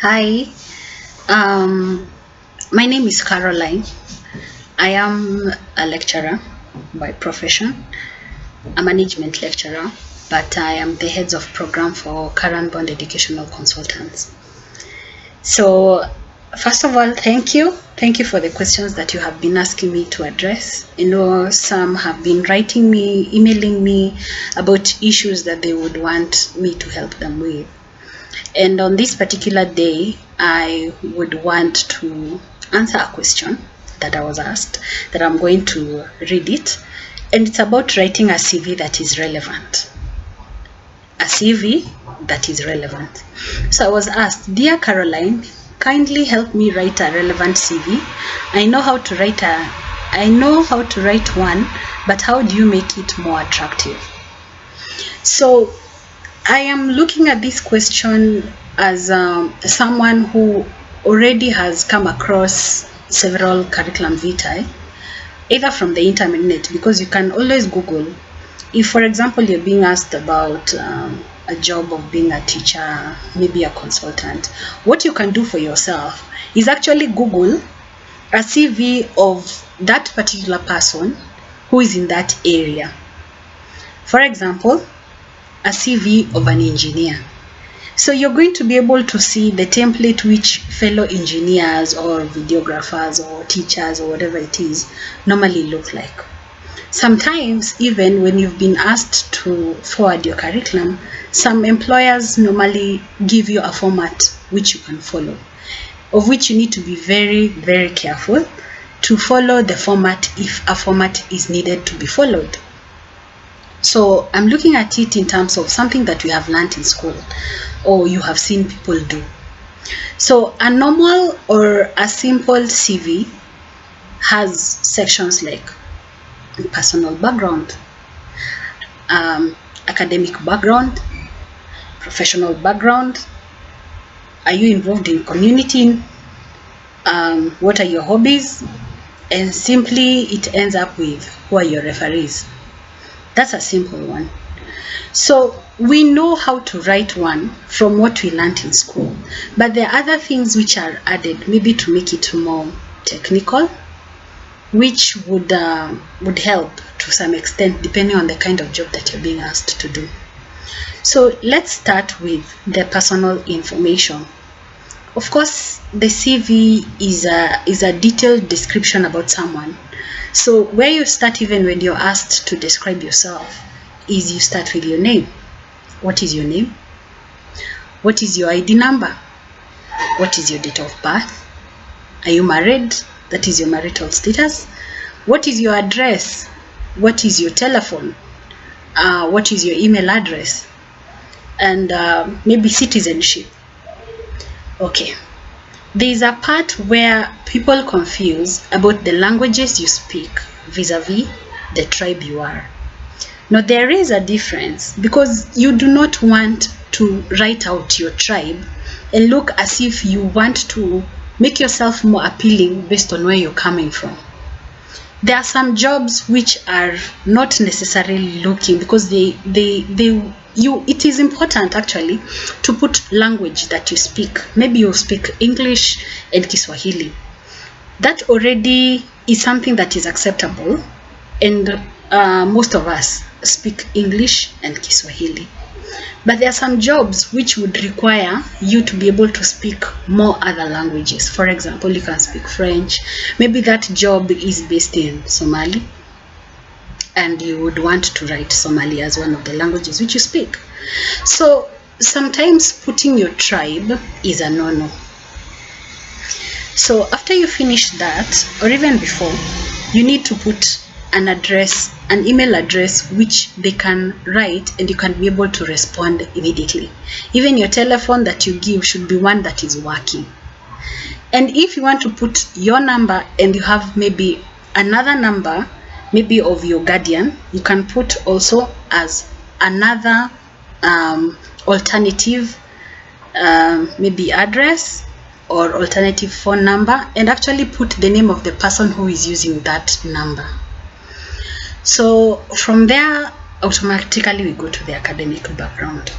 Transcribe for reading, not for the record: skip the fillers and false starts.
Hi, um, my name is Caroline. I am a lecturer by profession, a management lecturer, but I am the heads of program for Caranbond Educational Consultants. So, first of all, thank you. Thank you for the questions that you have been asking me to address. Some have been writing me, emailing me about issues that they would want me to help them with. And on this particular day, I would want to answer a question that I was asked, that I'm going to read it. And it's about writing a CV that is relevant. A CV that is relevant. So I was asked, Dear Caroline, kindly help me write a relevant CV. I know how to write one, but how do you make it more attractive? So I am looking at this question as someone who already has come across several curriculum vitae, either from the internet, because you can always Google. If, for example, you're being asked about a job of being a teacher, maybe a consultant, what you can do for yourself is actually Google a CV of that particular person who is in that area. For example, a CV of an engineer. So you're going to be able to see the template which fellow engineers or videographers or teachers or whatever it is normally look like. Sometimes, even when you've been asked to forward your curriculum, some employers normally give you a format which you can follow, of which you need to be very, very careful to follow the format if a format is needed to be followed. So I'm looking at it in terms of something that we have learned in school or you have seen people do. So a normal or a simple CV has sections like personal background, academic background, professional background, are you involved in community, what are your hobbies, and simply it ends up with who are your referees. That's a simple one. So we know how to write one from what we learned in school, but there are other things which are added, maybe to make it more technical, which would help to some extent depending on the kind of job that you're being asked to do. So let's start with the personal information. Of course, the CV is a detailed description about someone. So where you start, even when you're asked to describe yourself, is you start with your name. What is your name? What is your ID number? What is your date of birth? Are you married? That is your marital status. What is your address? What is your telephone? What is your email address? And maybe citizenship. Okay. There is a part where people confuse about the languages you speak vis-a-vis the tribe you are. Now there is a difference, because you do not want to write out your tribe and look as if you want to make yourself more appealing based on where you're coming from. There are some jobs which are not necessarily looking, because it is important actually to put language that you speak. Maybe you speak English and Kiswahili. That already is something that is acceptable, and most of us speak English and Kiswahili. But there are some jobs which would require you to be able to speak more other languages. For example, you can speak French. Maybe that job is based in Somali, and you would want to write Somali as one of the languages which you speak. So sometimes putting your tribe is a no-no. So after you finish that, or even before, you need to put an address, an email address which they can write and you can be able to respond immediately. Even your telephone that you give should be one that is working. And if you want to put your number and you have maybe another number, maybe of your guardian, you can put also as another alternative maybe address or alternative phone number, and actually put the name of the person who is using that number. So from there, automatically we go to the academic background.